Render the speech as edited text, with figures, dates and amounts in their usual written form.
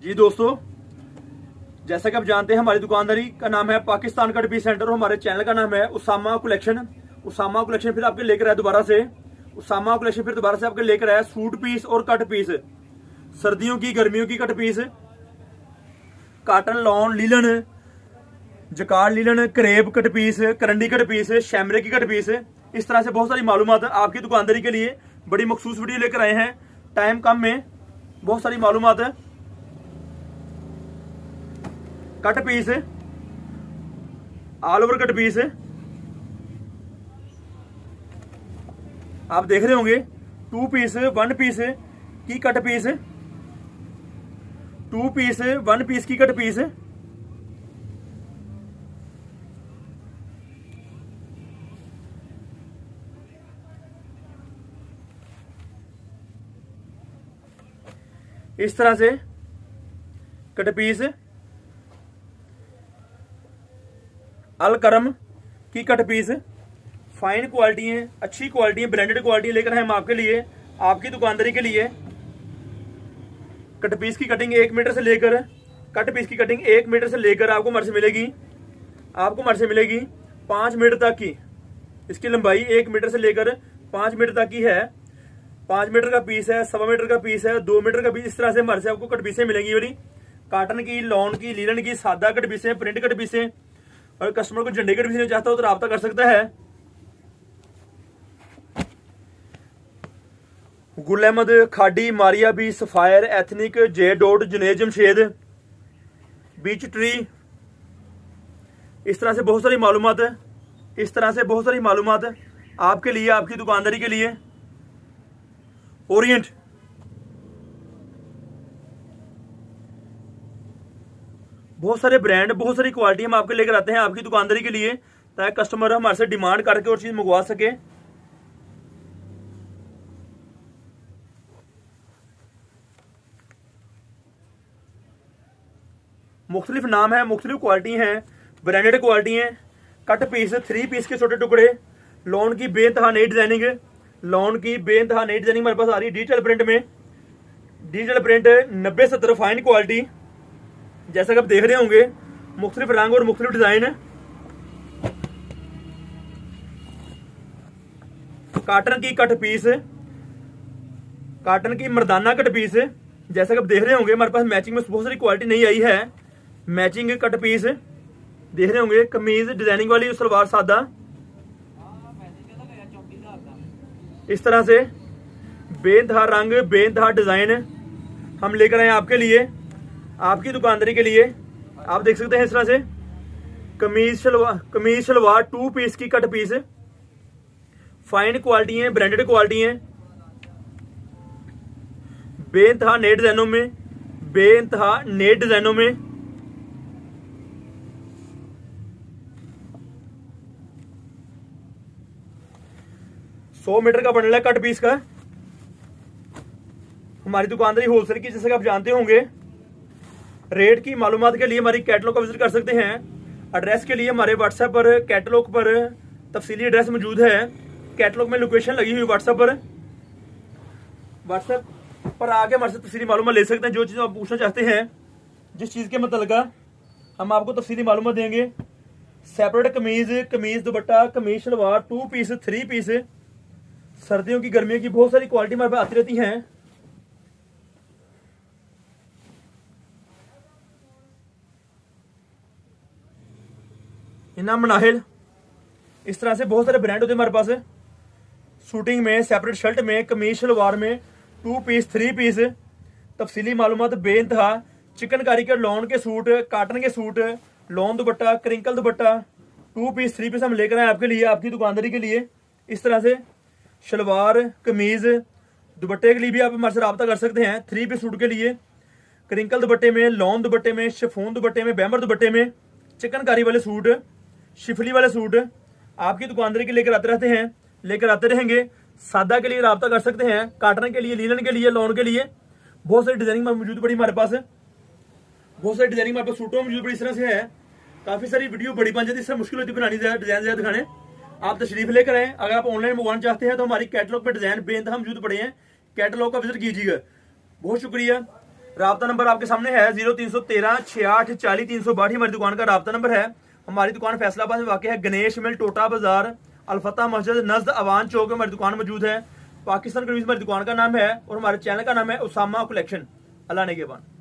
जी दोस्तों, जैसा कि आप जानते हैं हमारी दुकानदारी का नाम है पाकिस्तान कट पीस सेंटर और हमारे चैनल का नाम है उसामा कलेक्शन। उसामा कलेक्शन फिर आपके लेकर आया दोबारा से आपके लेकर आया सूट पीस और कट पीस, सर्दियों की गर्मियों की cut piece, cotton lawn linen, jacquard linen, करेब कट पीस, करंडी कट पीस, शैमरे की कट पीस। इस तरह से बहुत सारी मालूमात आपकी दुकानदारी के लिए बड़ी मखसूस वीडियो लेकर आए हैं। टाइम कम में बहुत सारी मालूमात है। Cut piece, all over cut piece आप देख रहे होंगे। 2 पीस 1 पीस की कट पीस, 2 पीस 1 पीस की कट पीस, इस तरह से कट पीस। अल करम की कट पीस, फाइन क्वालिटी है, अच्छी क्वालिटी है, ब्रांडेड क्वालिटी लेकर हम आपके लिए, आपकी दुकानदारी के लिए। कट पीस की कटिंग 1 मीटर से लेकर, कट पीस की कटिंग 1 मीटर से लेकर आपको हमारे से मिलेगी, 5 मीटर तक की। इसकी लंबाई 1 मीटर से लेकर 5 मीटर तक की है। 5 मीटर का पीस है, 1.25 मीटर का पीस है, 2 मीटर का पीस। इस तरह से हमारे से आपको कट पीसें मिलेंगी। वाली काटन की, लॉन की, लीलन की, सादा कट पीसें, प्रिंट कट पीसें। और कस्टमर को झंडे कट पीस चाहता हो तो रब्ता कर सकता है। Gul Ahmed, Khaadi, Maria B, Sapphire, Ethnic, J dot, Junaid Jamshed, Beech Tree. इस तरह से बहुत सारी मालूमात है, आपके लिए, आपकी दुकानदारी के लिए। ओरिएंट, बहुत सारे ब्रांड, बहुत सारी क्वालिटी हम आपके लेकर आते हैं आपकी दुकानदारी के लिए, ताकि कस्टमर हमारे से डिमांड करके और चीज मंगवा सके। मुख्तलिफ नाम है, मुख्तलिफ क्वालिटी हैं, ब्रांडेड क्वालिटी हैं। कट पीस 3 पीस के छोटे टुकड़े, लॉन की बेइंतहा नई डिजाइनिंग, हमारे पास आ रही है डिजिटल प्रिंट में। डिजिटल प्रिंट 90-70 फाइन क्वालिटी, जैसा कि आप देख रहे होंगे। मुख्तलिफ रंग और मुख्तलिफ डिजाइन। काटन की कट पीस, काटन की मर्दाना कट पीस, जैसा कि आप देख रहे होंगे। हमारे पास मैचिंग में बहुत सारी क्वालिटी नहीं आई है। मैचिंग कट पीस देख रहे होंगे। कमीज डिजाइनिंग वाली, सलवार सादा। इस तरह से बेइंतहा रंग, बेइंतहा डिजाइन हम लेकर आए आपके लिए, आपकी दुकानदारी के लिए। आप देख सकते हैं इस तरह से कमीज शलवार 2 पीस की कट पीस, फाइन क्वालिटी है, ब्रांडेड क्वालिटी है, बेइंतहा नए डिजाइनों में, 100 मीटर का बंडल है कट पीस का। हमारी दुकानदारी होलसेल की, जैसे कि आप जानते होंगे। रेट की मालूमात के लिए हमारी कैटलॉग का विजिट कर सकते हैं। एड्रेस के लिए हमारे व्हाट्सएप पर, कैटलॉग पर तफसीली एड्रेस मौजूद है। कैटलॉग में लोकेशन लगी हुई व्हाट्सएप पर आके हमारे से तफसीली मालूमात ले सकते हैं। जो चीज़ आप पूछना चाहते हैं, जिस चीज़ के मतलब हम आपको तफसीली मालूमात देंगे। सेपरेट कमीज दुपट्टा, कमीज शलवार 2 पीस 3 पीस, सर्दियों की गर्मियों की बहुत सारी क्वालिटी हमारे पास आती रहती हैं। इना मनाहिल, इस तरह से बहुत सारे ब्रांड होते हैं हमारे पास। शूटिंग में, सेपरेट शर्ट में, कमीज शलवार में, 2 पीस 3 पीस। तफसीली मालूमात बेइंतहा। चिकनकारी के लॉन के सूट, काटन के suit, lawn dupatta, crinkle dupatta, 2 piece 3 piece हम लेकर आए आपके लिए, आपकी दुकानदारी के लिए। इस तरह से शलवार, कमीज, दुपट्टे के लिए भी आप हमारे से रब्ता कर सकते हैं। 3 पीस सूट के लिए क्रिंकल दुपट्टे में, लॉन दुपट्टे में, शिफॉन दुपट्टे में, बैमर दुपट्टे में, चिकनकारी वाले सूट, शिफली वाले सूट आपकी दुकानदारी के लेकर आते रहते हैं, लेकर आते रहेंगे। सादा के लिए रब्ता कर सकते हैं, काटन के लिए, लीलन के लिए, लॉन के लिए बहुत सारी डिजाइनिंग मौजूद पड़ी हमारे पास। सूटों में मौजूद पड़ी। इस तरह से है, काफी सारी वीडियो बड़ी बन जाती है, इससे मुश्किल होती है बनानी, डिजाइन ज्यादा दिखाने। आप तशरीफ लेकर आए। अगर आप ऑनलाइन मंगवाना चाहते हैं तो हमारी कैटलॉग पे डिजाइन बेइंतहा मौजूद पड़े हैं, कैटलॉग का विजिट कीजिएगा। बहुत शुक्रिया। राब्ता नंबर आपके सामने है 0313 68 40 362 हमारी दुकान का राब्ता नंबर है। हमारी दुकान फैसलाबाद में वाक़ है, गणेश मिल टोटा बाजार अलफता मस्जिद नज़द अवान चौक में हमारी दुकान मौजूद है। पाकिस्तान कमीज हमारी दुकान का नाम है और हमारे चैनल का नाम है उसामा कलेक्शन। अल्लाह ने के बाद।